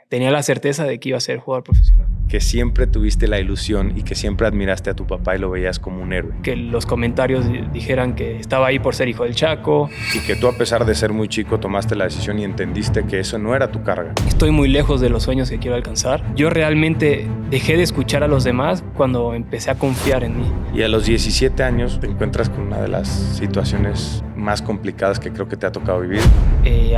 tenía la certeza de que iba a ser jugador profesional. Que siempre tuviste la ilusión y que siempre admiraste a tu papá y lo veías como un héroe. Que los comentarios dijeran que estaba ahí por ser hijo del Chaco. Y que tú, a pesar de ser muy chico, tomaste la decisión y entendiste que eso no era tu carga. Estoy muy lejos de los sueños que quiero alcanzar. Yo realmente dejé de escuchar a los demás cuando empecé a confiar en mí. Y a los 17 años te encuentras con una de las situaciones más complicadas que creo que te ha tocado vivir.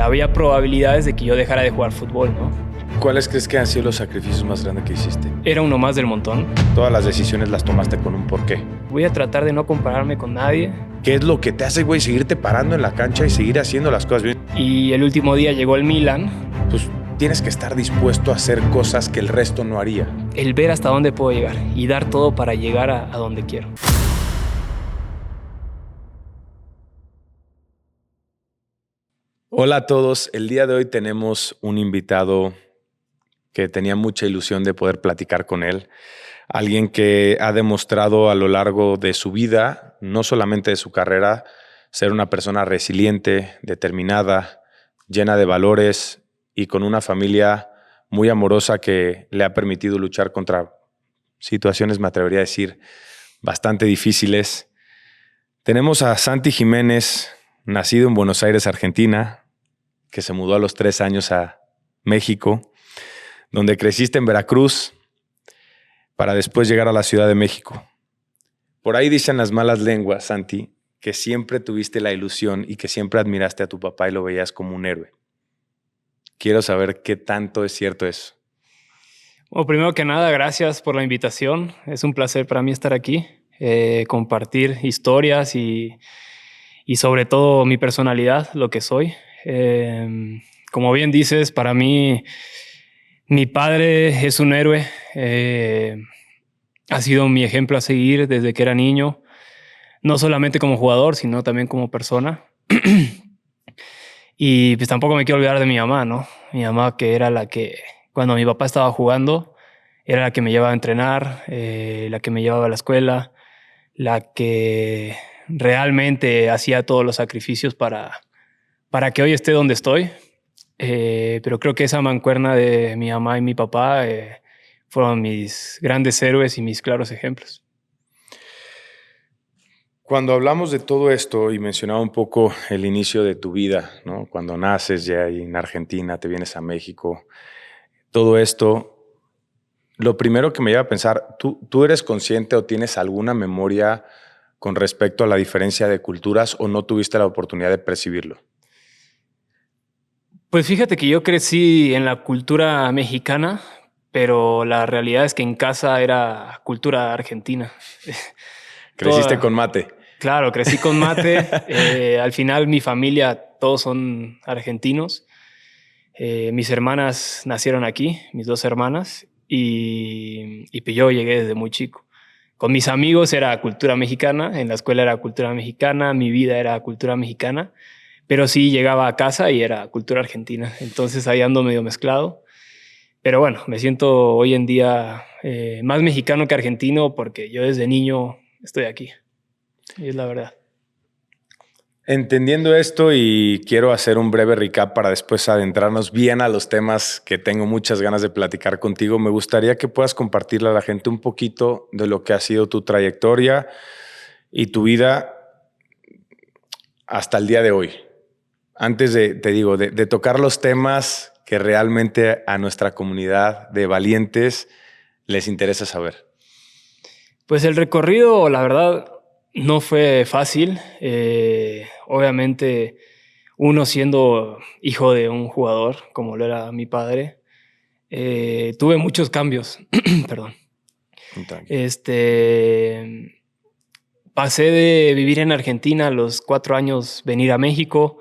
Había probabilidades de que yo dejara de jugar fútbol, ¿no? ¿Cuáles crees que han sido los sacrificios más grandes que hiciste? Era uno más del montón. Todas las decisiones las tomaste con un porqué. Voy a tratar de no compararme con nadie. ¿Qué es lo que te hace, güey, seguirte parando en la cancha y seguir haciendo las cosas bien? Y el último día llegó el Milan. Pues tienes que estar dispuesto a hacer cosas que el resto no haría. El ver hasta dónde puedo llegar y dar todo para llegar a donde quiero. Hola a todos. El día de hoy tenemos un invitado que tenía mucha ilusión de poder platicar con él. Alguien que ha demostrado a lo largo de su vida, no solamente de su carrera, ser una persona resiliente, determinada, llena de valores y con una familia muy amorosa que le ha permitido luchar contra situaciones, me atrevería a decir, bastante difíciles. Tenemos a Santi Jiménez, nacido en Buenos Aires, Argentina, que se mudó a los 3 años a México, donde creciste en Veracruz, para después llegar a la Ciudad de México. Por ahí dicen las malas lenguas, Santi, que siempre tuviste la ilusión y que siempre admiraste a tu papá y lo veías como un héroe. Quiero saber qué tanto es cierto eso. Bueno, primero que nada, gracias por la invitación. Es un placer para mí estar aquí, compartir historias y sobre todo mi personalidad, lo que soy. Como bien dices, para mí mi padre es un héroe. Ha sido mi ejemplo a seguir desde que era niño, no solamente como jugador, sino también como persona. Y pues tampoco me quiero olvidar de mi mamá, ¿no? Mi mamá, que era la que, cuando mi papá estaba jugando, era la que me llevaba a entrenar, la que me llevaba a la escuela, la que realmente hacía todos los sacrificios para que hoy esté donde estoy. Pero creo que esa mancuerna de mi mamá y mi papá fueron mis grandes héroes y mis claros ejemplos. Cuando hablamos de todo esto y mencionaba un poco el inicio de tu vida, ¿no? Cuando naces ya ahí en Argentina, te vienes a México, todo esto, lo primero que me lleva a pensar, ¿tú eres consciente o tienes alguna memoria con respecto a la diferencia de culturas o no tuviste la oportunidad de percibirlo? Pues fíjate que yo crecí en la cultura mexicana, pero la realidad es que en casa era cultura argentina. ¿Creciste con mate? Claro, crecí con mate. Al final mi familia, todos son argentinos. Mis hermanas nacieron aquí, mis 2 hermanas, y pues yo llegué desde muy chico. Con mis amigos era cultura mexicana, en la escuela era cultura mexicana, mi vida era cultura mexicana, pero sí llegaba a casa y era cultura argentina. Entonces ahí ando medio mezclado. Pero bueno, me siento hoy en día más mexicano que argentino porque yo desde niño estoy aquí. Y es la verdad. Entendiendo esto, y quiero hacer un breve recap para después adentrarnos bien a los temas que tengo muchas ganas de platicar contigo, me gustaría que puedas compartirle a la gente un poquito de lo que ha sido tu trayectoria y tu vida hasta el día de hoy. Antes de tocar los temas que realmente a nuestra comunidad de valientes les interesa saber. Pues el recorrido, la verdad, no fue fácil. Obviamente, uno siendo hijo de un jugador, como lo era mi padre, tuve muchos cambios. Perdón. Pasé de vivir en Argentina a los 4 años, venir a México,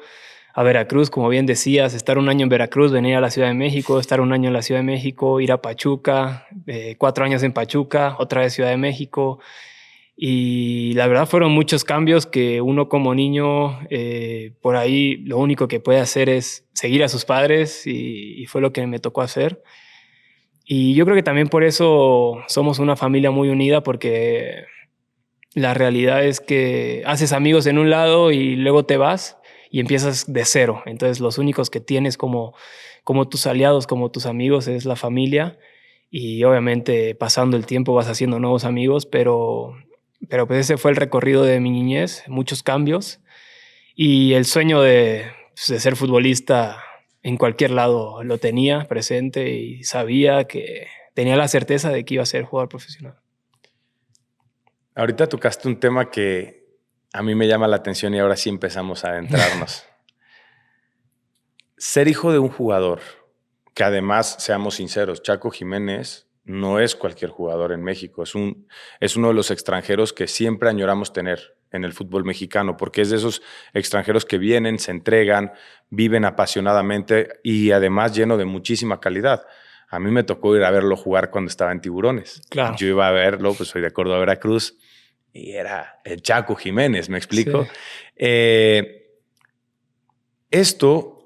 a Veracruz, como bien decías, estar 1 año en Veracruz, venir a la Ciudad de México, estar 1 año en la Ciudad de México, ir a Pachuca, 4 años en Pachuca, otra vez Ciudad de México. Y la verdad fueron muchos cambios que uno como niño, por ahí lo único que puede hacer es seguir a sus padres y fue lo que me tocó hacer. Y yo creo que también por eso somos una familia muy unida, porque la realidad es que haces amigos en un lado y luego te vas y empiezas de cero. Entonces los únicos que tienes como tus aliados, como tus amigos, es la familia. Y obviamente pasando el tiempo vas haciendo nuevos amigos, pero pues ese fue el recorrido de mi niñez, muchos cambios. Y el sueño de ser futbolista en cualquier lado lo tenía presente y sabía que tenía la certeza de que iba a ser jugador profesional. Ahorita tocaste un tema que a mí me llama la atención y ahora sí empezamos a adentrarnos. Ser hijo de un jugador, que además, seamos sinceros, Chaco Jiménez no es cualquier jugador en México, es uno de los extranjeros que siempre añoramos tener en el fútbol mexicano, porque es de esos extranjeros que vienen, se entregan, viven apasionadamente y además lleno de muchísima calidad. A mí me tocó ir a verlo jugar cuando estaba en Tiburones. Claro. Yo iba a verlo, pues soy de Córdoba, Veracruz, y era el Chaco Jiménez, ¿me explico? Sí. Esto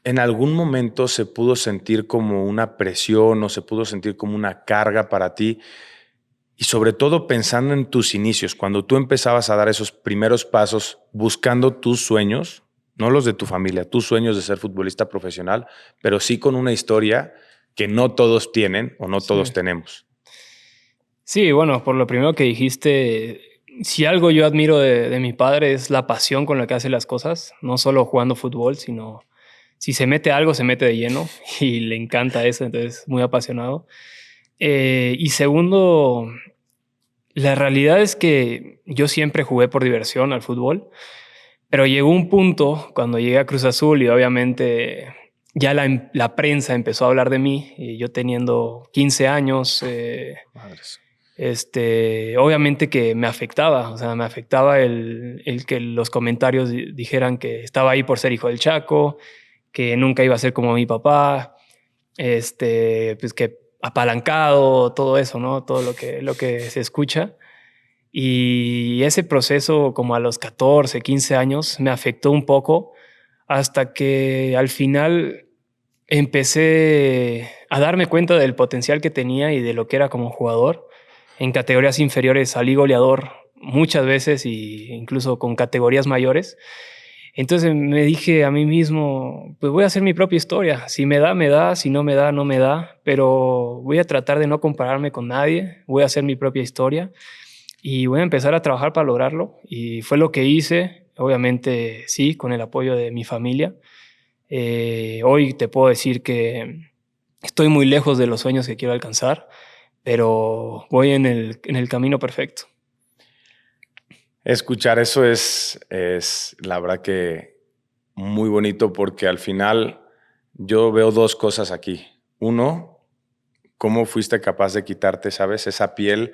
en algún momento se pudo sentir como una presión o se pudo sentir como una carga para ti, y sobre todo pensando en tus inicios, cuando tú empezabas a dar esos primeros pasos buscando tus sueños, no los de tu familia, tus sueños de ser futbolista profesional, pero sí con una historia que no todos tienen o no todos tenemos. Sí, bueno, por lo primero que dijiste, si algo yo admiro de mi padre es la pasión con la que hace las cosas, no solo jugando fútbol, sino si se mete algo, se mete de lleno y le encanta eso, entonces muy apasionado. Y segundo, la realidad es que yo siempre jugué por diversión al fútbol, pero llegó un punto cuando llegué a Cruz Azul y obviamente ya la prensa empezó a hablar de mí, y yo teniendo 15 años, obviamente que me afectaba, o sea, me afectaba el que los comentarios dijeran que estaba ahí por ser hijo del Chaco, que nunca iba a ser como mi papá, pues que apalancado, todo eso, ¿no? Todo lo que se escucha. Y ese proceso como a los 14, 15 años me afectó un poco hasta que al final empecé a darme cuenta del potencial que tenía y de lo que era como jugador. En categorías inferiores salí goleador muchas veces e incluso con categorías mayores. Entonces me dije a mí mismo, pues voy a hacer mi propia historia. Si me da, me da. Si no me da, no me da. Pero voy a tratar de no compararme con nadie. Voy a hacer mi propia historia y voy a empezar a trabajar para lograrlo. Y fue lo que hice. Obviamente, sí, con el apoyo de mi familia. Hoy te puedo decir que estoy muy lejos de los sueños que quiero alcanzar, pero voy en el camino perfecto. Escuchar eso es la verdad que muy bonito, porque al final yo veo dos cosas aquí. Uno, cómo fuiste capaz de quitarte, ¿sabes? Esa piel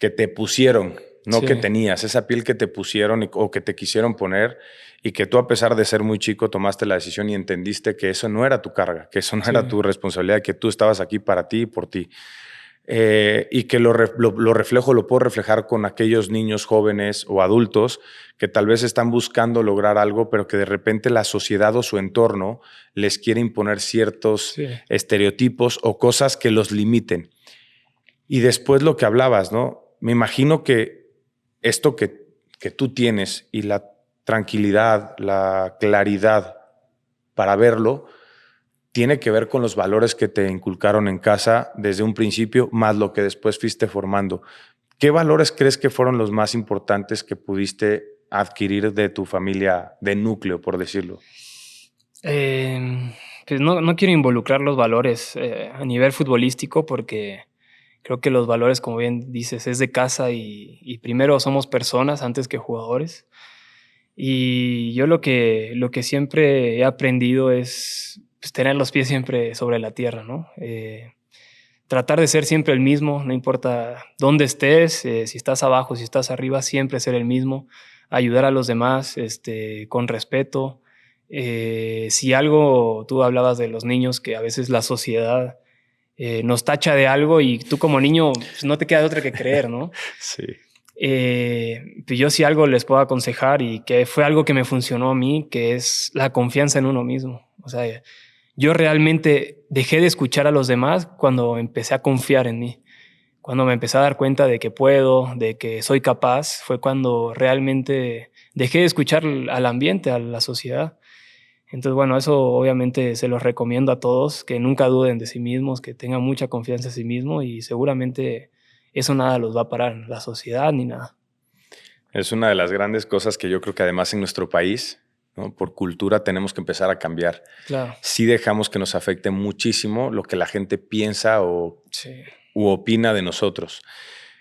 que te pusieron, no que tenías, esa piel que te pusieron o que te quisieron poner, y que tú, a pesar de ser muy chico, tomaste la decisión y entendiste que eso no era tu carga, que eso no era tu responsabilidad, que tú estabas aquí para ti y por ti. Y que lo puedo reflejar con aquellos niños jóvenes o adultos que tal vez están buscando lograr algo, pero que de repente la sociedad o su entorno les quiere imponer ciertos estereotipos o cosas que los limiten. Y después lo que hablabas, ¿no? Me imagino que esto que tú tienes y la tranquilidad, la claridad para verlo, tiene que ver con los valores que te inculcaron en casa desde un principio, más lo que después fuiste formando. ¿Qué valores crees que fueron los más importantes que pudiste adquirir de tu familia de núcleo, por decirlo? Pues no quiero involucrar los valores a nivel futbolístico, porque creo que los valores, como bien dices, es de casa y primero somos personas antes que jugadores. Y yo lo que siempre he aprendido es pues, tener los pies siempre sobre la tierra, ¿no? Tratar de ser siempre el mismo, no importa dónde estés, si estás abajo, si estás arriba, siempre ser el mismo, ayudar a los demás con respeto. Si algo, tú hablabas de los niños, que a veces la sociedad nos tacha de algo y tú como niño pues, no te queda otra que creer, ¿no? Sí. Pues yo sí algo les puedo aconsejar, y que fue algo que me funcionó a mí, que es la confianza en uno mismo. O sea, yo realmente dejé de escuchar a los demás cuando empecé a confiar en mí. cuando me empecé a dar cuenta de que puedo, de que soy capaz, fue cuando realmente dejé de escuchar al ambiente, a la sociedad. Entonces, bueno, eso obviamente se los recomiendo a todos, que nunca duden de sí mismos, que tengan mucha confianza en sí mismos y seguramente eso nada los va a parar, la sociedad ni nada. Es una de las grandes cosas que yo creo que además en nuestro país, ¿no? Por cultura tenemos que empezar a cambiar. Claro. Sí dejamos que nos afecte muchísimo lo que la gente piensa Sí. u opina de nosotros.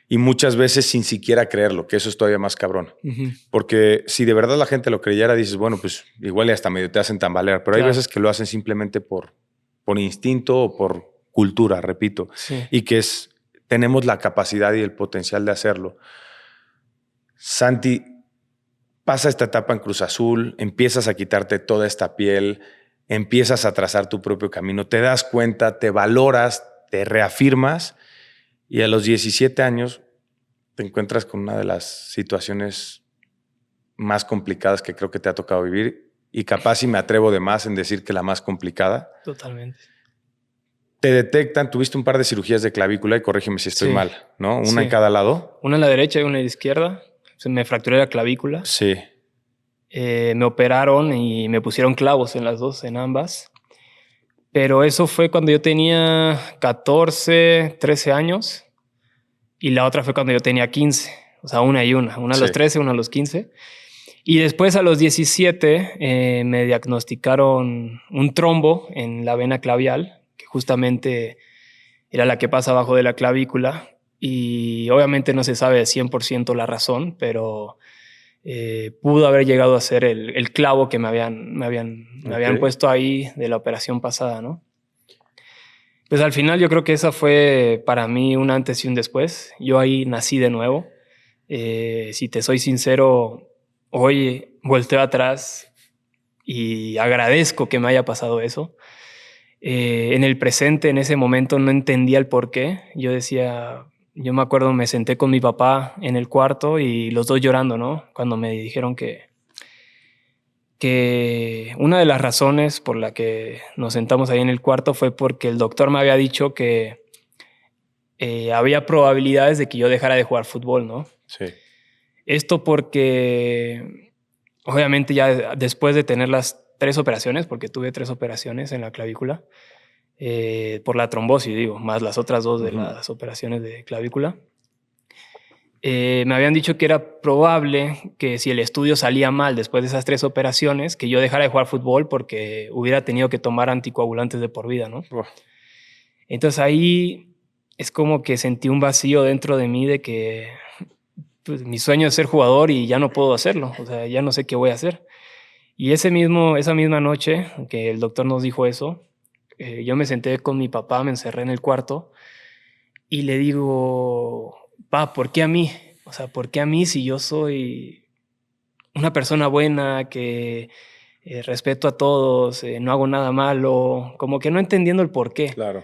Y muchas veces sin siquiera creerlo, que eso es todavía más cabrón. Ujú. Porque si de verdad la gente lo creyera, dices, bueno, pues igual y hasta medio te hacen tambalear. Pero hay Claro. veces que lo hacen simplemente por instinto o por cultura, repito. Sí. Y que tenemos la capacidad y el potencial de hacerlo. Santi, pasa esta etapa en Cruz Azul, empiezas a quitarte toda esta piel, empiezas a trazar tu propio camino, te das cuenta, te valoras, te reafirmas y a los 17 años te encuentras con una de las situaciones más complicadas que creo que te ha tocado vivir y capaz si me atrevo de más en decir que la más complicada. Totalmente. Te detectan, tuviste un par de cirugías de clavícula y corrígeme si estoy mal, ¿no? Una en cada lado. Una en la derecha y una en la izquierda. Se me fracturé la clavícula. Sí. Me operaron y me pusieron clavos en las dos, en ambas. Pero eso fue cuando yo tenía 14, 13 años. Y la otra fue cuando yo tenía 15. O sea, una y una. Una a los 13, una a los 15. Y después a los 17 me diagnosticaron un trombo en la vena clavial, que justamente era la que pasa abajo de la clavícula. Y obviamente no se sabe 100% la razón, pero pudo haber llegado a ser el clavo que me habían puesto ahí de la operación pasada, ¿no? Pues al final yo creo que esa fue para mí un antes y un después. Yo ahí nací de nuevo. Si te soy sincero, hoy volteo atrás y agradezco que me haya pasado eso. En el presente, en ese momento, no entendía el por qué. Yo me acuerdo, me senté con mi papá en el cuarto y los dos llorando, ¿no? Cuando me dijeron que una de las razones por la que nos sentamos ahí en el cuarto fue porque el doctor me había dicho que había probabilidades de que yo dejara de jugar fútbol, ¿no? Sí. Esto porque, obviamente, ya después de tener las 3 operaciones, porque tuve 3 operaciones en la clavícula, por la trombosis, digo, más las otras 2 de las operaciones de clavícula, me habían dicho que era probable que si el estudio salía mal después de esas 3 operaciones, que yo dejara de jugar fútbol porque hubiera tenido que tomar anticoagulantes de por vida, ¿no? Entonces ahí es como que sentí un vacío dentro de mí de que pues, mi sueño es ser jugador y ya no puedo hacerlo, o sea, ya no sé qué voy a hacer. Y esa misma noche que el doctor nos dijo eso, yo me senté con mi papá, me encerré en el cuarto y le digo, pa, ¿por qué a mí? O sea, ¿por qué a mí si yo soy una persona buena, que respeto a todos, no hago nada malo? Como que no entendiendo el por qué. Claro.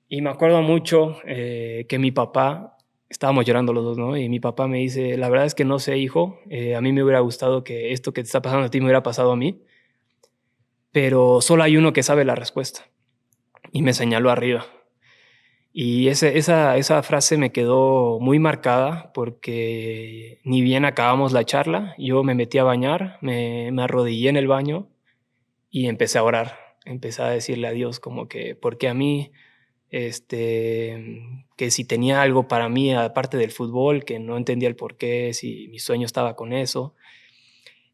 Y me acuerdo mucho que mi papá, estábamos llorando los dos, ¿no? Y mi papá me dice, la verdad es que no sé, hijo, a mí me hubiera gustado que esto que te está pasando a ti me hubiera pasado a mí, pero solo hay uno que sabe la respuesta. Y me señaló arriba. Y esa frase me quedó muy marcada porque ni bien acabamos la charla, yo me metí a bañar, me arrodillé en el baño y empecé a orar. Empecé a decirle a Dios como que, ¿por qué a mí? Que si tenía algo para mí aparte del fútbol, que no entendía el por qué, si mi sueño estaba con eso.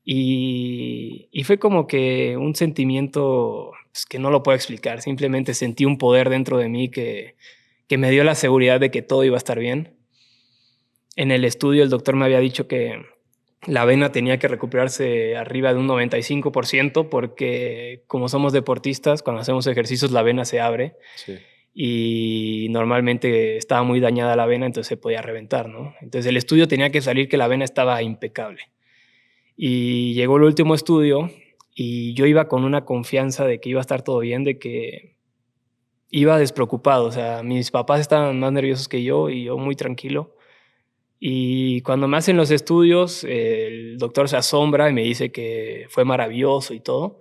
Y fue como que un sentimiento pues, que no lo puedo explicar. Simplemente sentí un poder dentro de mí que me dio la seguridad de que todo iba a estar bien. En el estudio el doctor me había dicho que la vena tenía que recuperarse arriba de un 95% porque como somos deportistas, cuando hacemos ejercicios la vena se abre. Sí. Y normalmente estaba muy dañada la vena, entonces se podía reventar, ¿no? Entonces el estudio tenía que salir que la vena estaba impecable. Y llegó el último estudio y yo iba con una confianza de que iba a estar todo bien, de que iba despreocupado. O sea, mis papás estaban más nerviosos que yo y yo muy tranquilo. Y cuando me hacen los estudios, el doctor se asombra y me dice que fue maravilloso y todo.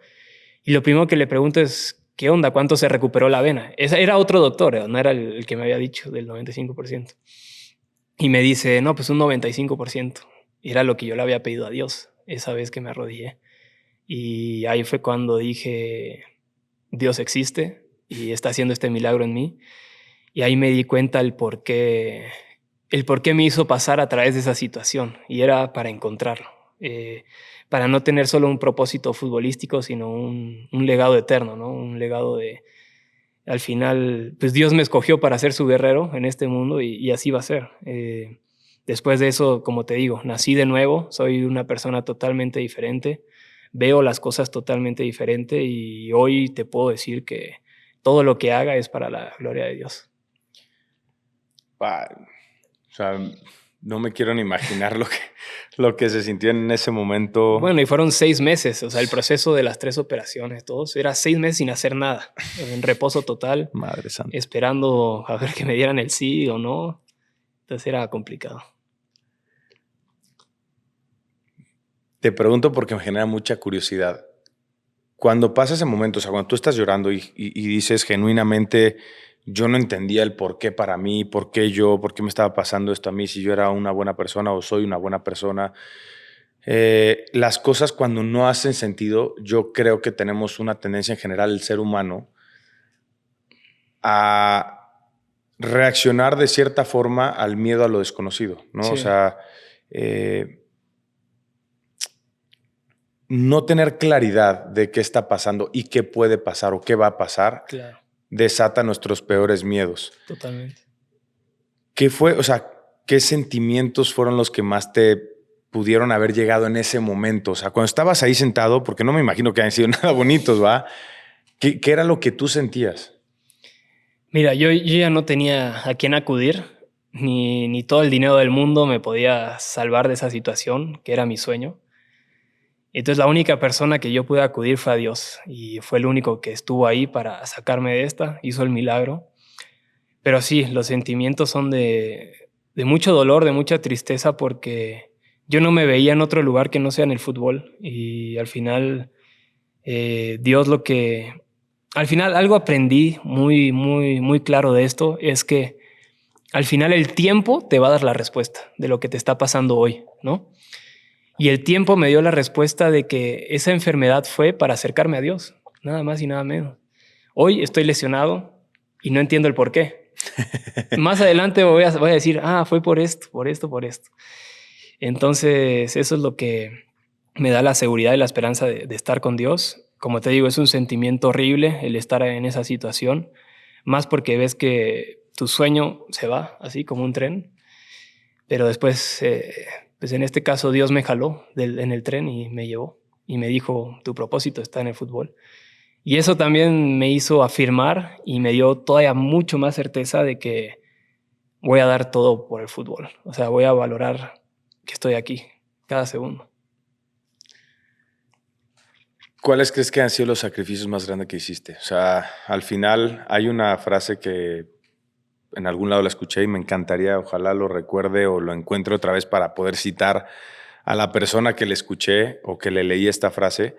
Y lo primero que le pregunto es, ¿qué onda? ¿Cuánto se recuperó la vena? Era otro doctor, no era el que me había dicho del 95%. Y me dice, no, pues un 95%. Y era lo que yo le había pedido a Dios esa vez que me arrodillé. Y ahí fue cuando dije, Dios existe y está haciendo este milagro en mí. Y ahí me di cuenta el por qué me hizo pasar a través de esa situación. Y era para encontrarlo. Para no tener solo un propósito futbolístico, sino un legado eterno, ¿no? Un legado de... Al final, pues Dios me escogió para ser su guerrero en este mundo y así va a ser. Después de eso, como te digo, nací de nuevo, soy una persona totalmente diferente, veo las cosas totalmente diferente y hoy te puedo decir que todo lo que haga es para la gloria de Dios. O sea, no me quiero ni imaginar lo que se sintió en ese momento. Bueno, y fueron 6 meses, o sea, el proceso de las 3 operaciones, todos, era 6 meses sin hacer nada, en reposo total. Madre santa. Esperando a ver que me dieran el sí o no. Entonces era complicado. Te pregunto porque me genera mucha curiosidad. Cuando pasa ese momento, o sea, cuando tú estás llorando y dices genuinamente, yo no entendía el por qué para mí, por qué me estaba pasando esto a mí, si yo era una buena persona o soy una buena persona. Las cosas cuando no hacen sentido, yo creo que tenemos una tendencia en general, el ser humano, a reaccionar de cierta forma al miedo a lo desconocido, ¿no? Sí. O sea, no tener claridad de qué está pasando y qué puede pasar o qué va a pasar, Claro. Desata nuestros peores miedos. Totalmente. ¿Qué fue, o sea, qué sentimientos fueron los que más te pudieron haber llegado en ese momento? O sea, cuando estabas ahí sentado, porque no me imagino que hayan sido nada bonitos, ¿va? ¿Qué era lo que tú sentías? Mira, yo ya no tenía a quién acudir, ni todo el dinero del mundo me podía salvar de esa situación, que era mi sueño. Entonces la única persona que yo pude acudir fue a Dios y fue el único que estuvo ahí para sacarme de esta, hizo el milagro. Pero sí, los sentimientos son de mucho dolor, de mucha tristeza porque yo no me veía en otro lugar que no sea en el fútbol y al final Dios al final algo aprendí muy, muy, muy claro de esto es que al final el tiempo te va a dar la respuesta de lo que te está pasando hoy, ¿no? Y el tiempo me dio la respuesta de que esa enfermedad fue para acercarme a Dios, nada más y nada menos. Hoy estoy lesionado y no entiendo el por qué. Más adelante voy a decir, fue por esto, por esto, por esto. Entonces, eso es lo que me da la seguridad y la esperanza de estar con Dios. Como te digo, es un sentimiento horrible el estar en esa situación, más porque ves que tu sueño se va así como un tren, pero después... pues en este caso Dios me jaló en el tren y me llevó y me dijo, tu propósito está en el fútbol. Y eso también me hizo afirmar y me dio todavía mucho más certeza de que voy a dar todo por el fútbol. O sea, voy a valorar que estoy aquí cada segundo. ¿Cuáles crees que han sido los sacrificios más grandes que hiciste? O sea, al final hay una frase que en algún lado la escuché y me encantaría, ojalá lo recuerde o lo encuentre otra vez para poder citar a la persona que le escuché o que le leí esta frase.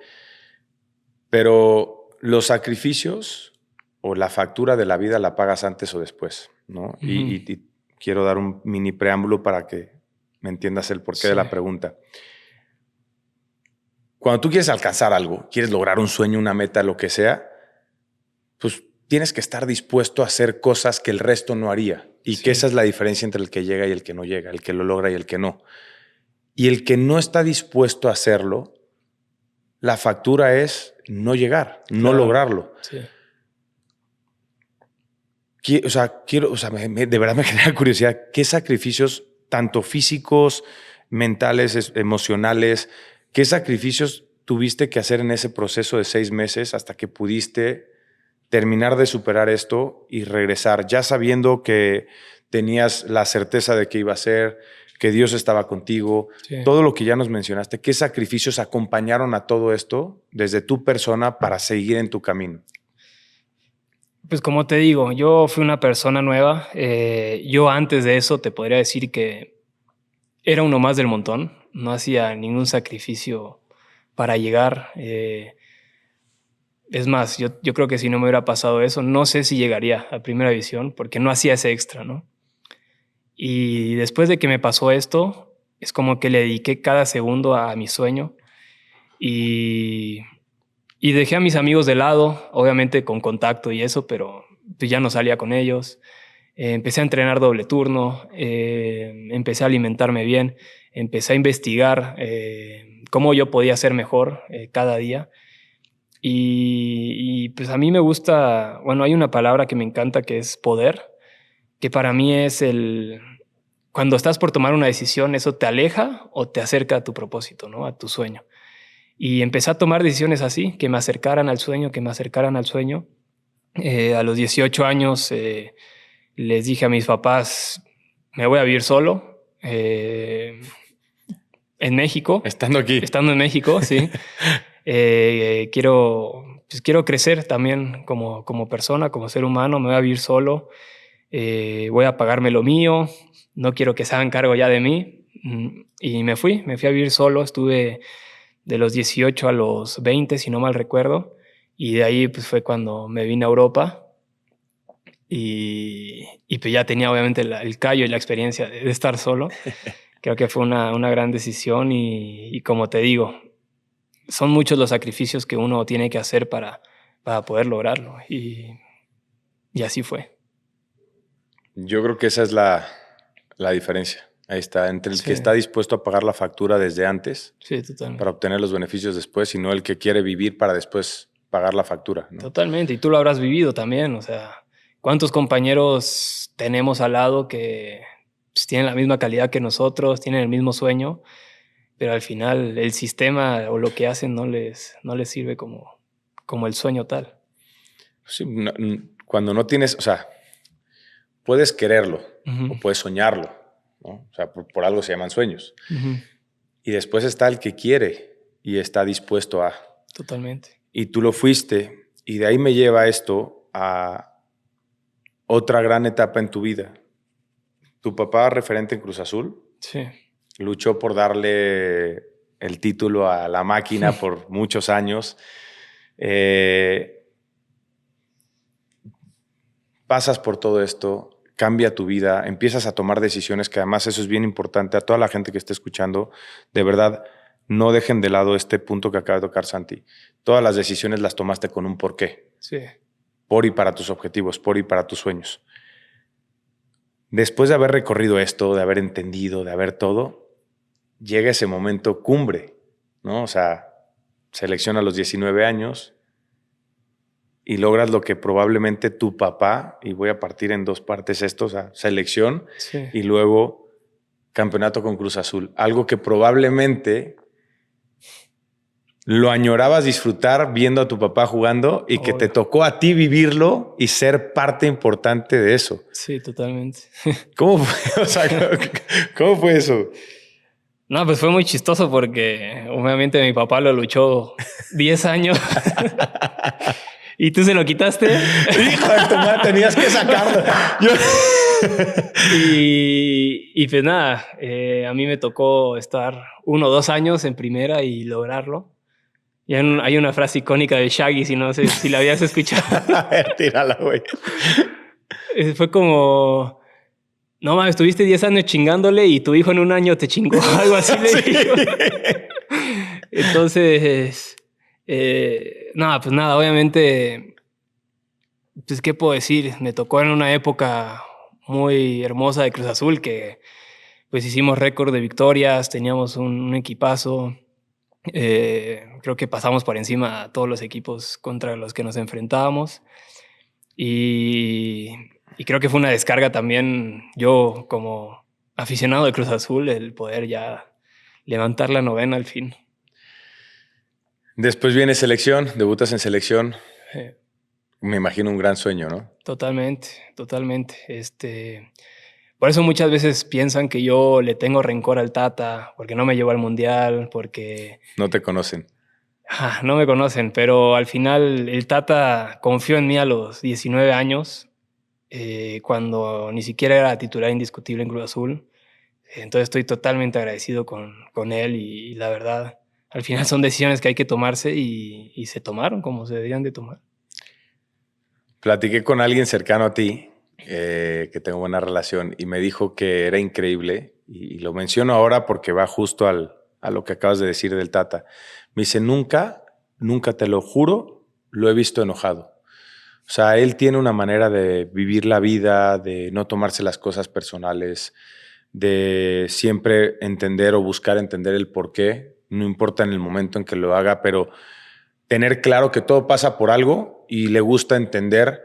Pero los sacrificios o la factura de la vida la pagas antes o después, ¿no? Uh-huh. Y quiero dar un mini preámbulo para que me entiendas el porqué de la pregunta. Cuando tú quieres alcanzar algo, quieres lograr un sueño, una meta, lo que sea, pues tienes que estar dispuesto a hacer cosas que el resto no haría. Y que esa es la diferencia entre el que llega y el que no llega, el que lo logra y el que no. Y el que no está dispuesto a hacerlo, la factura es no llegar, no lograrlo. Sí. De verdad me genera curiosidad. ¿Qué sacrificios, tanto físicos, mentales, emocionales, qué sacrificios tuviste que hacer en ese proceso de 6 meses hasta que pudiste terminar de superar esto y regresar, ya sabiendo que tenías la certeza de que iba a ser, que Dios estaba contigo, todo lo que ya nos mencionaste? ¿Qué sacrificios acompañaron a todo esto desde tu persona para seguir en tu camino? Pues como te digo, yo fui una persona nueva. Yo antes de eso te podría decir que era uno más del montón. No hacía ningún sacrificio para llegar. Es más, yo creo que si no me hubiera pasado eso, no sé si llegaría a primera división porque no hacía ese extra, ¿no? Y después de que me pasó esto, es como que le dediqué cada segundo a mi sueño y, y dejé a mis amigos de lado, obviamente con contacto y eso, pero pues ya no salía con ellos. Empecé a entrenar doble turno, empecé a alimentarme bien, empecé a investigar cómo yo podía ser mejor cada día. Y pues a mí me gusta, bueno, hay una palabra que me encanta que es poder, que para mí es cuando estás por tomar una decisión, eso te aleja o te acerca a tu propósito, ¿no? A tu sueño. Y empecé a tomar decisiones así, que me acercaran al sueño, que me acercaran al sueño. A los 18 años les dije a mis papás, me voy a vivir solo en México. Estando aquí. Estando en México, sí. Quiero crecer también como persona, como ser humano. Me voy a vivir solo. Voy a pagarme lo mío. No quiero que se hagan cargo ya de mí. Y me fui a vivir solo. Estuve de los 18 a los 20, si no mal recuerdo. Y de ahí pues, fue cuando me vine a Europa. Y pues ya tenía obviamente el callo y la experiencia de estar solo. Creo que fue una gran decisión y como te digo, son muchos los sacrificios que uno tiene que hacer para poder lograrlo. Y así fue. Yo creo que esa es la diferencia. Ahí está, entre el que está dispuesto a pagar la factura desde antes para obtener los beneficios después y no el que quiere vivir para después pagar la factura, ¿no? Totalmente, y tú lo habrás vivido también. O sea, ¿cuántos compañeros tenemos al lado que pues, tienen la misma calidad que nosotros, tienen el mismo sueño, pero al final el sistema o lo que hacen no les sirve como el sueño tal? Sí, cuando no tienes, o sea, puedes quererlo o puedes soñarlo, ¿no? O sea, por algo se llaman sueños. Y después está el que quiere y está dispuesto a. Totalmente. Y tú lo fuiste. Y de ahí me lleva esto a otra gran etapa en tu vida. Tu papá, referente en Cruz Azul, sí, luchó por darle el título a la máquina por muchos años. Pasas por todo esto, cambia tu vida, empiezas a tomar decisiones, que además eso es bien importante. A toda la gente que esté escuchando, de verdad, no dejen de lado este punto que acaba de tocar Santi. Todas las decisiones las tomaste con un porqué. Sí. Por y para tus objetivos, por y para tus sueños. Después de haber recorrido esto, de haber entendido, de haber todo, llega ese momento cumbre, ¿no? O sea, selecciona a los 19 años y logras lo que probablemente tu papá, y voy a partir en dos partes esto, o sea, selección y luego campeonato con Cruz Azul. Algo que probablemente lo añorabas disfrutar viendo a tu papá jugando y que te tocó a ti vivirlo y ser parte importante de eso. Sí, totalmente. ¿Cómo fue? O sea, ¿cómo fue eso? No, pues fue muy chistoso porque obviamente mi papá lo luchó 10 años. ¿Y tú se lo quitaste? Hijo de tu madre, tenías que sacarlo. Y pues nada, a mí me tocó estar 1 o 2 años en primera y lograrlo. Y hay una frase icónica de Shaggy, si no sé si la habías escuchado. A ver, tírala, güey. Fue como... No mames, estuviste 10 años chingándole y tu hijo en 1 año te chingó. Algo así le dijo. Entonces... nada, pues nada, obviamente... Pues, ¿qué puedo decir? Me tocó en una época muy hermosa de Cruz Azul que pues hicimos récord de victorias, teníamos un equipazo. Creo que pasamos por encima a todos los equipos contra los que nos enfrentábamos. Y creo que fue una descarga también, yo como aficionado de Cruz Azul, el poder ya levantar la novena al fin. Después viene selección, debutas en selección. Me imagino un gran sueño, ¿no? Totalmente, totalmente. Por eso muchas veces piensan que yo le tengo rencor al Tata, porque no me llevó al Mundial, porque... No te conocen. No me conocen, pero al final el Tata confió en mí a los 19 años, cuando ni siquiera era titular indiscutible en Cruz Azul. Entonces estoy totalmente agradecido con él y la verdad al final son decisiones que hay que tomarse y se tomaron como se debían de tomar. Platiqué con alguien cercano a ti, que tengo buena relación, y me dijo que era increíble, y lo menciono ahora porque va justo a lo que acabas de decir del Tata. Me dice, nunca, te lo juro, lo he visto enojado. O sea, él tiene una manera de vivir la vida, de no tomarse las cosas personales, de siempre entender o buscar entender el por qué, no importa en el momento en que lo haga, pero tener claro que todo pasa por algo y le gusta entender,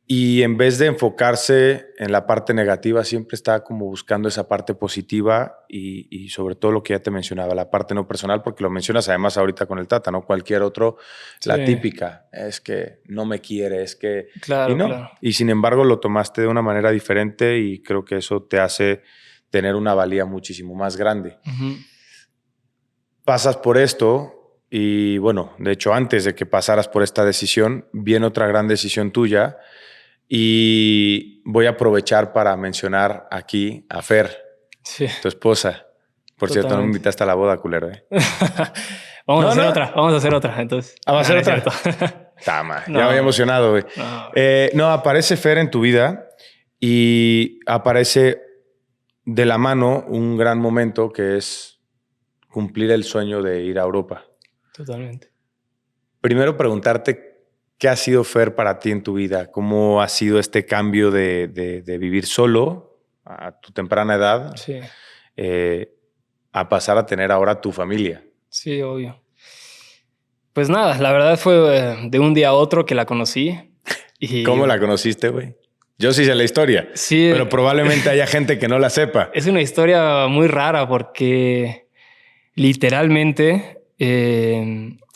y en vez de enfocarse en la parte negativa, siempre está como buscando esa parte positiva y sobre todo lo que ya te mencionaba, la parte no personal, porque lo mencionas además ahorita con el Tata, ¿no? Cualquier otro, Sí. la típica, es que no me quiere, es que... Claro, y no, claro. y sin embargo lo tomaste de una manera diferente y creo que eso te hace tener una valía muchísimo más grande. Uh-huh. Pasas por esto y bueno, de hecho antes de que pasaras por esta decisión, viene otra gran decisión tuya. Y voy a aprovechar para mencionar aquí a Fer, Sí. tu esposa. Por cierto, no me invitaste a la boda, culero. Vamos a hacer otra, entonces. ¿Va a ser otra? Tama, No. ya me había emocionado, güey. No. Aparece Fer en tu vida y aparece de la mano un gran momento que es cumplir el sueño de ir a Europa. Totalmente. Primero preguntarte, ¿qué ha sido, Fer, para ti en tu vida? ¿Cómo ha sido este cambio de vivir solo a tu temprana edad, sí, a pasar a tener ahora tu familia? Sí, obvio. Pues nada, la verdad fue de un día a otro que la conocí. Y ¿Cómo la conociste, güey? Yo sí sé la historia, sí, pero probablemente haya gente que no la sepa. Es una historia muy rara porque literalmente...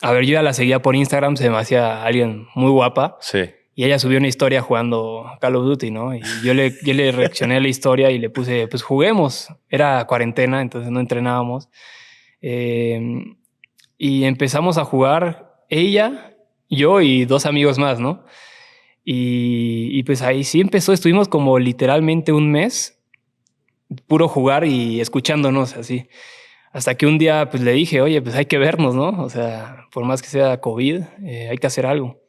a ver, yo ya la seguía por Instagram, se me hacía alguien muy guapa. Sí. Y ella subió una historia jugando Call of Duty, ¿no? Y yo le reaccioné a la historia y le puse, pues juguemos. Era cuarentena, entonces no entrenábamos. Y empezamos a jugar ella, yo y 2 amigos más, ¿no? Y pues ahí sí empezó, estuvimos como literalmente un mes puro jugar y escuchándonos así. Hasta que un día pues le dije, oye, pues hay que vernos, ¿no? O sea, por más que sea COVID, hay que hacer algo.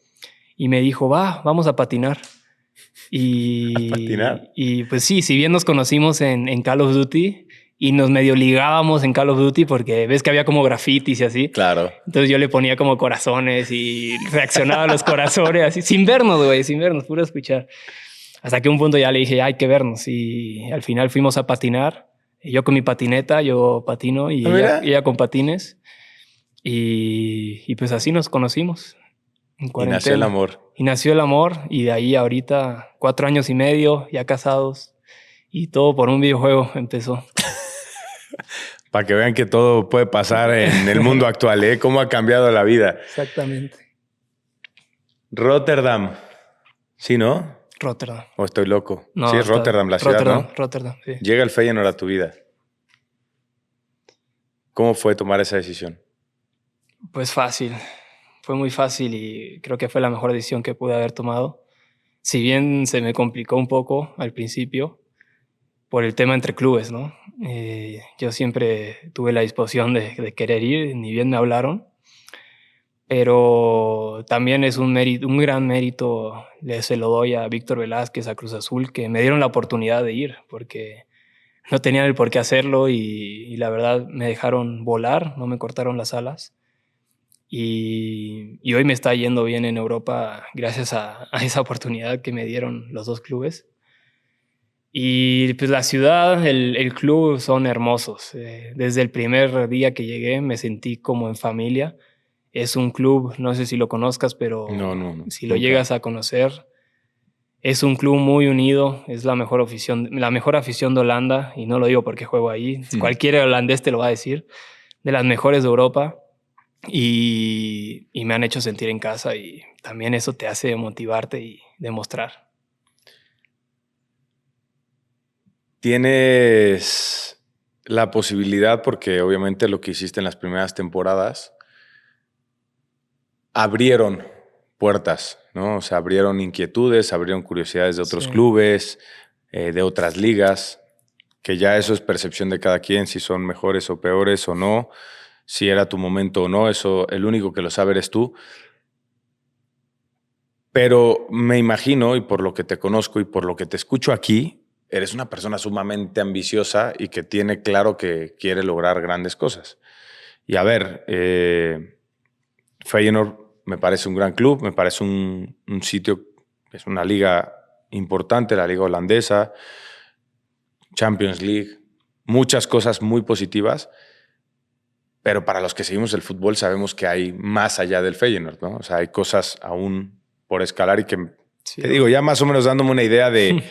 Y me dijo, vamos a patinar. ¿A patinar? Y pues sí, si bien nos conocimos en Call of Duty y nos medio ligábamos en Call of Duty porque ves que había como grafitis y así. Claro. Entonces yo le ponía como corazones y reaccionaba a los corazones así, sin vernos, güey, sin vernos, puro escuchar. Hasta que un punto ya le dije, hay que vernos. Y al final fuimos a patinar. Yo con mi patineta, yo patino y ella con patines. Y pues así nos conocimos. En cuarentena. Y nació el amor. Y nació el amor. Y de ahí ahorita 4 años y medio, ya casados. Y todo por un videojuego empezó. Para que vean que todo puede pasar en el mundo actual, ¿eh? Cómo ha cambiado la vida. Exactamente. Rotterdam. ¿Sí, no? Rotterdam. ¿O estoy loco? No, sí, es Rotterdam, la ciudad, ¿no? Rotterdam, sí. Llega el Feyenoord a tu vida. ¿Cómo fue tomar esa decisión? Pues fácil. Fue muy fácil y creo que fue la mejor decisión que pude haber tomado. Si bien se me complicó un poco al principio por el tema entre clubes, ¿no? Yo siempre tuve la disposición de querer ir, ni bien me hablaron. Pero también es un gran mérito, se lo doy a Víctor Velázquez, a Cruz Azul, que me dieron la oportunidad de ir, porque no tenían el por qué hacerlo y la verdad me dejaron volar, no me cortaron las alas. Y hoy me está yendo bien en Europa gracias a esa oportunidad que me dieron los 2 clubes. Y pues la ciudad, el club son hermosos. Desde el primer día que llegué me sentí como en familia. Es un club, no sé si lo conozcas, pero no, si lo llegas a conocer, es un club muy unido, es la mejor afición de Holanda, y no lo digo porque juego ahí, cualquier holandés te lo va a decir, de las mejores de Europa, y me han hecho sentir en casa, y también eso te hace motivarte y demostrar. Tienes la posibilidad, porque obviamente lo que hiciste en las primeras temporadas abrieron puertas, ¿no? O sea, abrieron inquietudes, abrieron curiosidades de otros clubes, de otras ligas, que ya eso es percepción de cada quien, si son mejores o peores o no. si era tu momento o no, eso el único que lo sabe eres tú. Pero me imagino, y por lo que te conozco y por lo que te escucho aquí, eres una persona sumamente ambiciosa y que tiene claro que quiere lograr grandes cosas. Y a ver, Feyenoord me parece un gran club, me parece un sitio, es una liga importante, la liga holandesa, Champions League, muchas cosas muy positivas, pero para los que seguimos el fútbol sabemos que hay más allá del Feyenoord, ¿no? O sea, hay cosas aún por escalar y que, sí, te digo, ya más o menos dándome una idea de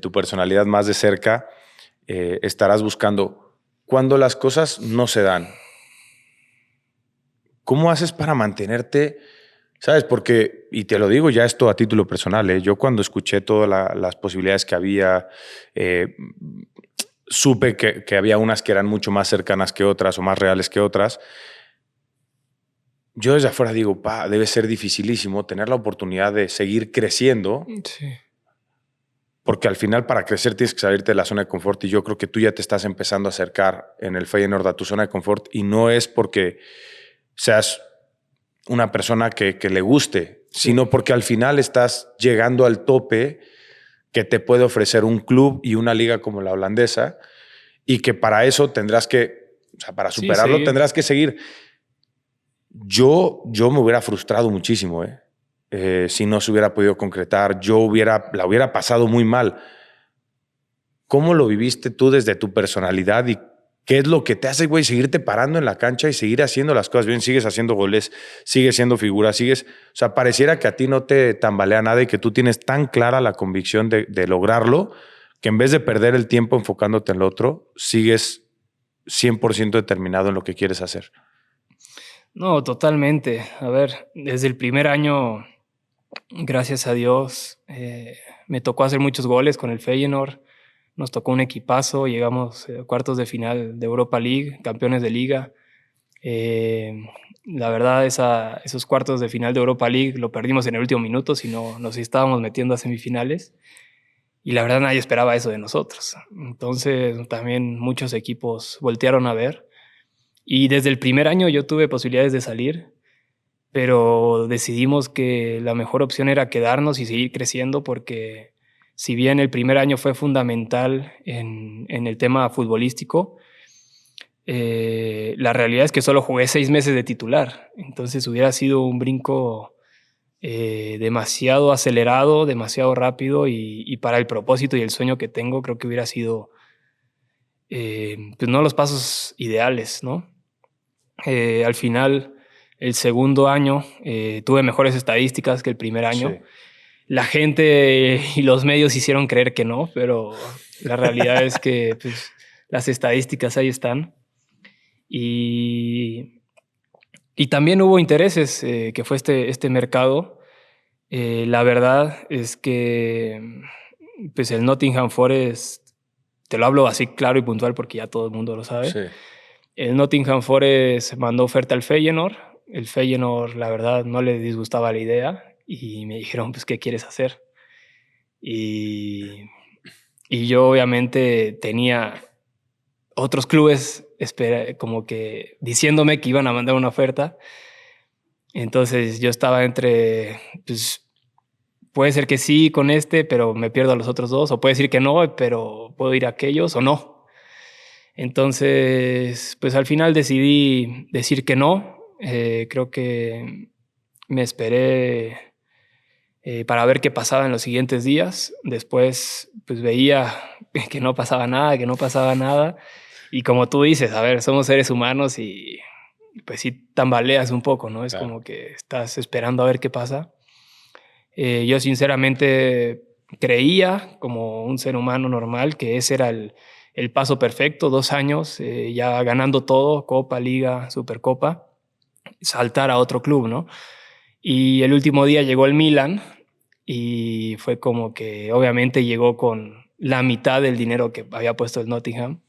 tu personalidad más de cerca, estarás buscando cuando las cosas no se dan. ¿Cómo haces para mantenerte? ¿Sabes? Porque, y te lo digo ya esto a título personal, yo cuando escuché todas las posibilidades que había, supe que había unas que eran mucho más cercanas que otras o más reales que otras. Yo desde afuera digo, debe ser dificilísimo tener la oportunidad de seguir creciendo. Sí. Porque al final para crecer tienes que salirte de la zona de confort y yo creo que tú ya te estás empezando a acercar en el Feyenoord a tu zona de confort y no es porque seas una persona que le guste, sí, sino porque al final estás llegando al tope que te puede ofrecer un club y una liga como la holandesa y que para eso tendrás que, o sea, para superarlo sí, tendrás que seguir. Yo me hubiera frustrado muchísimo, si no se hubiera podido concretar, la hubiera pasado muy mal. ¿Cómo lo viviste tú desde tu personalidad y qué es lo que te hace, güey, seguirte parando en la cancha y seguir haciendo las cosas bien? Sigues haciendo goles, sigues siendo figura, o sea, pareciera que a ti no te tambalea nada y que tú tienes tan clara la convicción de lograrlo que en vez de perder el tiempo enfocándote en lo otro, sigues 100% determinado en lo que quieres hacer. No, totalmente. A ver, desde el primer año, gracias a Dios, me tocó hacer muchos goles con el Feyenoord. Nos tocó un equipazo, llegamos a cuartos de final de Europa League, campeones de liga. La verdad, esos cuartos de final de Europa League lo perdimos en el último minuto, si no nos estábamos metiendo a semifinales. Y la verdad nadie esperaba eso de nosotros. Entonces también muchos equipos voltearon a ver. Y desde el primer año yo tuve posibilidades de salir, pero decidimos que la mejor opción era quedarnos y seguir creciendo porque si bien el primer año fue fundamental en el tema futbolístico, la realidad es que solo jugué 6 meses de titular. Entonces hubiera sido un brinco demasiado acelerado, demasiado rápido y para el propósito y el sueño que tengo creo que hubiera sido pues no los pasos ideales, ¿no? Al final, el segundo año tuve mejores estadísticas que el primer año. Sí. La gente y los medios hicieron creer que no, pero la realidad es que pues, las estadísticas ahí están. Y también hubo intereses, que fue este mercado. La verdad es que pues el Nottingham Forest, te lo hablo así claro y puntual porque ya todo el mundo lo sabe. Sí. El Nottingham Forest mandó oferta al Feyenoord. El Feyenoord, la verdad, no le disgustaba la idea y me dijeron, pues, ¿qué quieres hacer? Y yo obviamente tenía otros clubes como que diciéndome que iban a mandar una oferta. Entonces yo estaba entre, pues, puede ser que sí con pero me pierdo a los otros dos, o puede decir que no, pero puedo ir a aquellos o no. Entonces, pues al final decidí decir que no. Creo que me esperé para ver qué pasaba en los siguientes días. Después, pues veía que no pasaba nada. Y como tú dices, a ver, somos seres humanos y pues sí tambaleas un poco, ¿no? Es claro. Como que estás esperando a ver qué pasa. Yo sinceramente creía, como un ser humano normal, que ese era el paso perfecto, 2 años, ya ganando todo, Copa, Liga, Supercopa, saltar a otro club, ¿no? Y el último día llegó el Milan y fue como que obviamente llegó con la mitad del dinero que había puesto el Nottingham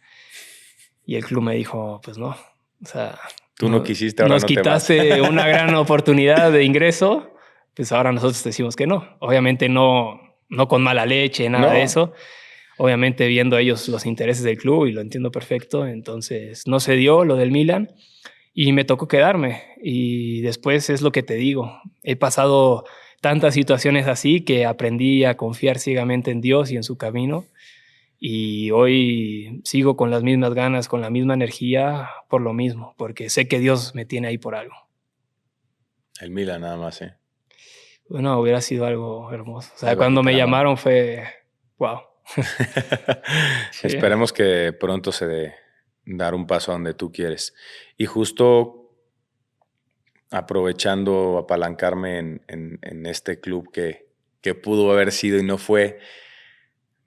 y el club me dijo, pues no, o sea... Tú no quisiste, ahora nos no te vas. Nos quitaste una gran oportunidad de ingreso, pues ahora nosotros decimos que no. Obviamente no con mala leche, nada de eso. obviamente viendo ellos los intereses del club, y lo entiendo perfecto. Entonces no se dio lo del Milan y me tocó quedarme. Y después es lo que te digo, he pasado tantas situaciones así que aprendí a confiar ciegamente en Dios y en su camino. Y hoy sigo con las mismas ganas, con la misma energía, por lo mismo, porque sé que Dios me tiene ahí por algo. El Milan nada más, ¿eh? Bueno, hubiera sido algo hermoso. O sea, Algo que cuando te me la mano. llamaron fue, wow. Sí, Esperemos que pronto se dé dar un paso a donde tú quieres. Y justo aprovechando, apalancarme en este club que pudo haber sido y no fue,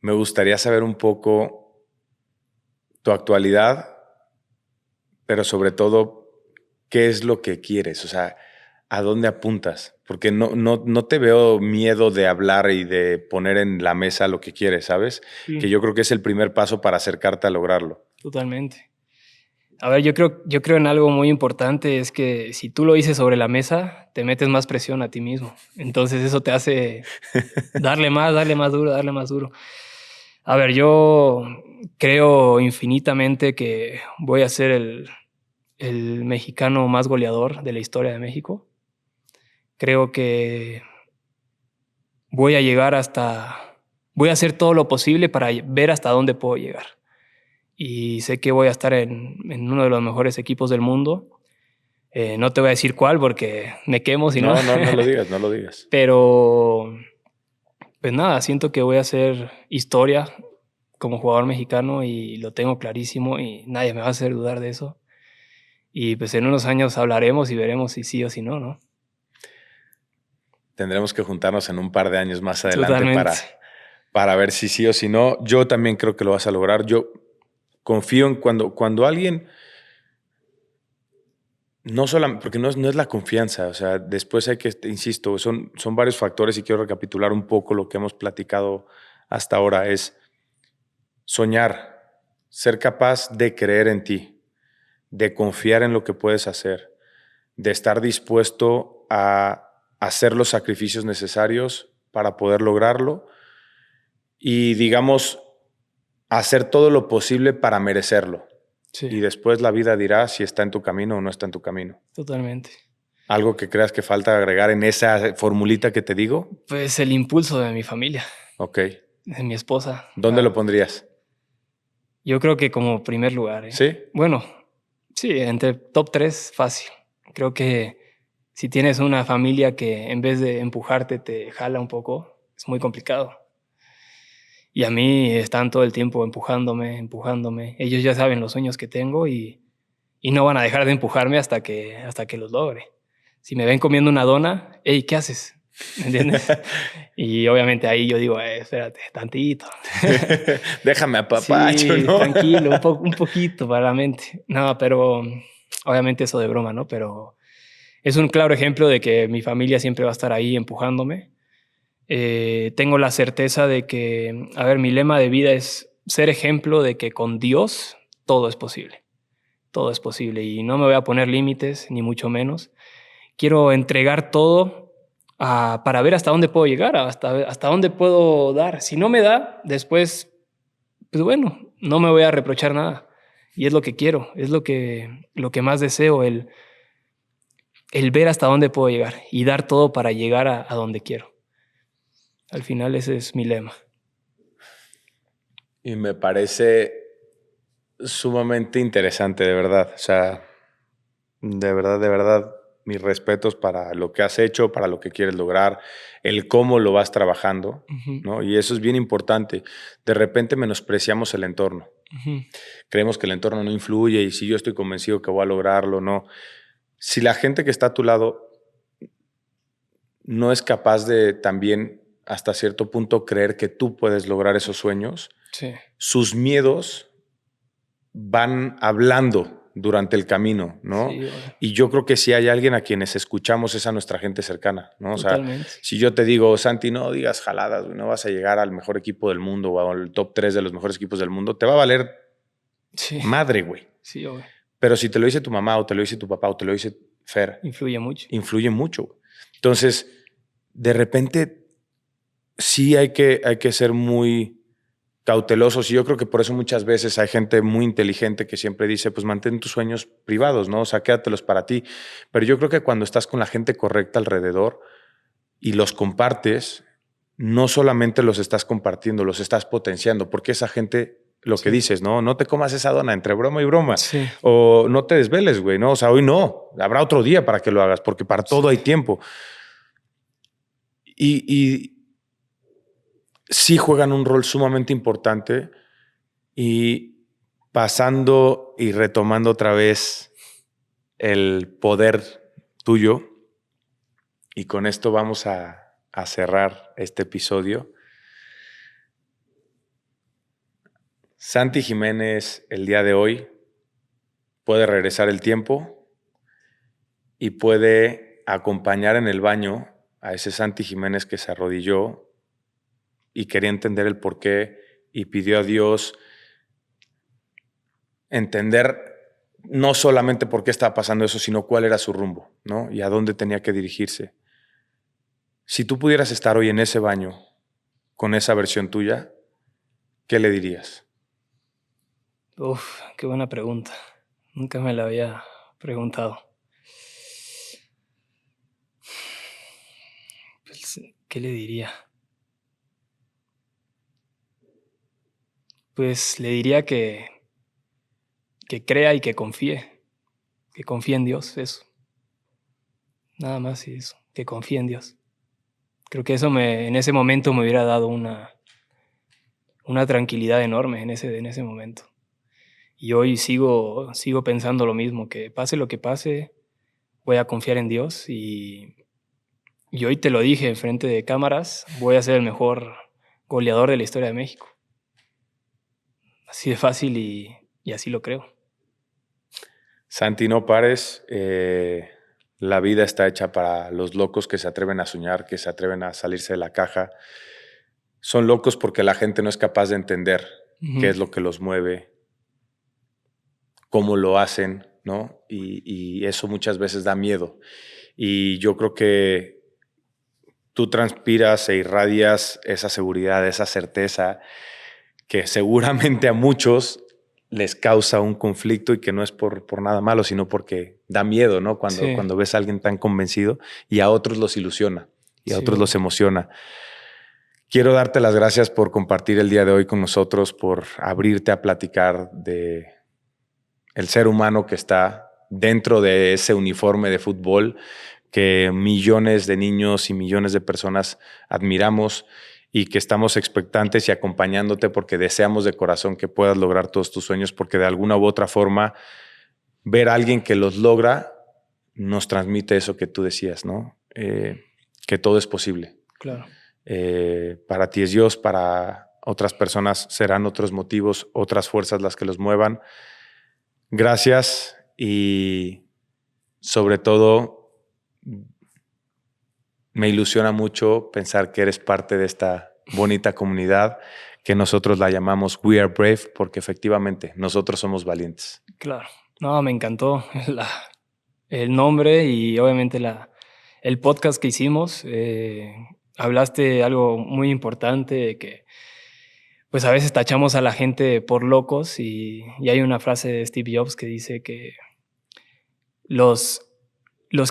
me gustaría saber un poco tu actualidad, pero sobre todo, ¿qué es lo que quieres? O sea, ¿a dónde apuntas? Porque no te veo miedo de hablar y de poner en la mesa lo que quieres, ¿sabes? Que sí, yo creo que es el primer paso para acercarte a lograrlo. totalmente. A ver, yo creo en algo muy importante, es que si tú lo dices sobre la mesa, te metes más presión a ti mismo. Entonces eso te hace darle más duro, darle más duro. A ver, yo creo infinitamente que voy a ser el mexicano más goleador de la historia de México. Creo que voy a llegar voy a hacer todo lo posible para ver hasta dónde puedo llegar. Y sé que voy a estar en uno de los mejores equipos del mundo. No te voy a decir cuál porque me quemo si no. No lo digas, no lo digas. Pero, pues nada, siento que voy a hacer historia como jugador mexicano y lo tengo clarísimo y nadie me va a hacer dudar de eso. Y pues en unos años hablaremos y veremos si sí o si no, ¿no? Tendremos que juntarnos en un par de años más adelante Totalmente. para ver si sí o si no. Yo también creo que lo vas a lograr. Yo confío en cuando alguien, no solamente, porque no es la confianza, o sea, después hay que, insisto, son varios factores y quiero recapitular un poco lo que hemos platicado hasta ahora. Es soñar, ser capaz de creer en ti, de confiar en lo que puedes hacer, de estar dispuesto a hacer los sacrificios necesarios para poder lograrlo y, digamos, hacer todo lo posible para merecerlo. Sí, Y después la vida dirá si está en tu camino o no está en tu camino. totalmente. ¿Algo que creas que falta agregar en esa formulita que te digo? Pues el impulso de mi familia, Ok. de mi esposa. ¿Dónde lo pondrías? Yo creo que como primer lugar, ¿eh? ¿Sí? Bueno, sí, entre top 3 fácil. Creo que si tienes una familia que en vez de empujarte te jala un poco, es muy complicado. Y a mí están todo el tiempo empujándome, empujándome. Ellos ya saben los sueños que tengo y no van a dejar de empujarme hasta que los logre. Si me ven comiendo una dona, hey, ¿qué haces? ¿Me entiendes? Y obviamente ahí yo digo, espérate, tantito. Déjame apapacho, Sí, ¿no? tranquilo, un poquito para la mente. No, pero obviamente eso de broma, ¿no? Pero es un claro ejemplo de que mi familia siempre va a estar ahí empujándome. Tengo la certeza de que, a ver, mi lema de vida es ser ejemplo de que con Dios todo es posible. Todo es posible y no me voy a poner límites, ni mucho menos. Quiero entregar todo para ver hasta dónde puedo llegar, hasta dónde puedo dar. Si no me da, después, pues bueno, no me voy a reprochar nada. Y es lo que quiero, es lo que más deseo, el ver hasta dónde puedo llegar y dar todo para llegar a donde quiero. Al final ese es mi lema. Y me parece sumamente interesante, de verdad. O sea, de verdad, mis respetos para lo que has hecho, para lo que quieres lograr, el cómo lo vas trabajando, Ujú, ¿no? Y eso es bien importante. De repente menospreciamos el entorno. ujú. Creemos que el entorno no influye y si yo estoy convencido que voy a lograrlo, no. Si la gente que está a tu lado no es capaz de también hasta cierto punto creer que tú puedes lograr esos sueños, Sí, sus miedos van hablando durante el camino, ¿no? sí, obvio. Y yo creo que si hay alguien a quienes escuchamos es a nuestra gente cercana, ¿no? O sea, Totalmente. si yo te digo, Santi, no digas jaladas, güey, no vas a llegar al mejor equipo del mundo o al top 3 de los mejores equipos del mundo, te va a valer Sí, madre, güey. sí, obvio. Pero si te lo dice tu mamá o te lo dice tu papá o te lo dice Fer, Influye mucho. influye mucho, güey. Entonces, de repente, sí hay que ser muy cautelosos, y yo creo que por eso muchas veces hay gente muy inteligente que siempre dice, pues mantén tus sueños privados, ¿no? O sea, quédatelos para ti. Pero yo creo que cuando estás con la gente correcta alrededor y los compartes, no solamente los estás compartiendo, los estás potenciando, porque esa gente, lo que dices, ¿no? No te comas esa dona entre broma y broma. Sí. O no te desveles, güey, ¿no? O sea, hoy no. Habrá otro día para que lo hagas, porque para todo hay tiempo. Y sí juegan un rol sumamente importante, y pasando y retomando otra vez el poder tuyo, y con esto vamos a cerrar este episodio. Santi Jiménez el día de hoy puede regresar el tiempo y puede acompañar en el baño a ese Santi Jiménez que se arrodilló y quería entender el porqué y pidió a Dios entender no solamente por qué estaba pasando eso, sino cuál era su rumbo, ¿no? Y a dónde tenía que dirigirse. Si tú pudieras estar hoy en ese baño con esa versión tuya, ¿qué le dirías? Uf, qué buena pregunta. Nunca me la había preguntado. Pues, ¿qué le diría? Pues le diría que crea y que confíe en Dios, eso. Nada más y eso, que confíe en Dios. Creo que eso en ese momento me hubiera dado una tranquilidad enorme en ese momento. Y hoy sigo pensando lo mismo, que pase lo que pase, voy a confiar en Dios y hoy te lo dije enfrente de cámaras, voy a ser el mejor goleador de la historia de México. Así de fácil y así lo creo. Santi, no pares. La vida está hecha para los locos que se atreven a soñar, que se atreven a salirse de la caja. Son locos porque la gente no es capaz de entender qué es lo que los mueve, cómo lo hacen, ¿no? Y eso muchas veces da miedo. Y yo creo que tú transpiras e irradias esa seguridad, esa certeza que seguramente a muchos les causa un conflicto, y que no es por nada malo, sino porque da miedo, ¿no? Cuando ves a alguien tan convencido, y a otros los ilusiona y a otros los emociona. Quiero darte las gracias por compartir el día de hoy con nosotros, por abrirte a platicar de el ser humano que está dentro de ese uniforme de fútbol que millones de niños y millones de personas admiramos, y que estamos expectantes y acompañándote porque deseamos de corazón que puedas lograr todos tus sueños, porque de alguna u otra forma ver a alguien que los logra nos transmite eso que tú decías, ¿no? Que todo es posible. Claro. Para ti es Dios, para otras personas serán otros motivos, otras fuerzas las que los muevan. Gracias, y sobre todo me ilusiona mucho pensar que eres parte de esta bonita comunidad que nosotros la llamamos We Are Brave, porque efectivamente nosotros somos valientes. Claro. No, me encantó el nombre y obviamente el podcast que hicimos. Hablaste algo muy importante, que pues a veces tachamos a la gente por locos, y hay una frase de Steve Jobs que dice que los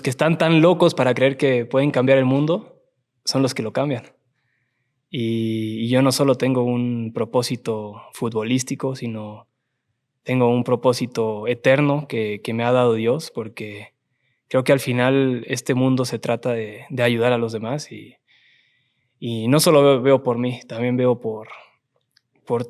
que están tan locos para creer que pueden cambiar el mundo son los que lo cambian. Y yo no solo tengo un propósito futbolístico, sino tengo un propósito eterno que me ha dado Dios, porque creo que al final este mundo se trata de ayudar a los demás, y no solo veo por mí, también veo por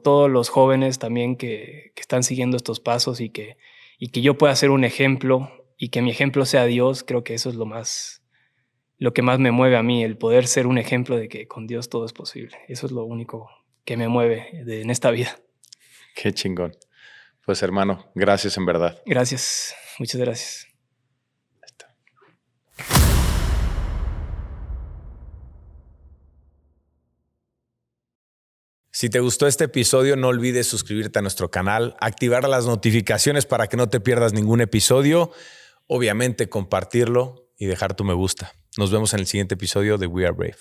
todos los jóvenes también que están siguiendo estos pasos, y que yo pueda ser un ejemplo, y que mi ejemplo sea Dios. Creo que eso es lo que más me mueve a mí, el poder ser un ejemplo de que con Dios todo es posible. Eso es lo único que me mueve en esta vida. Qué chingón. Pues hermano, gracias en verdad. Gracias, muchas gracias. Si te gustó este episodio, no olvides suscribirte a nuestro canal, activar las notificaciones para que no te pierdas ningún episodio, obviamente compartirlo y dejar tu me gusta. Nos vemos en el siguiente episodio de We Are Brave.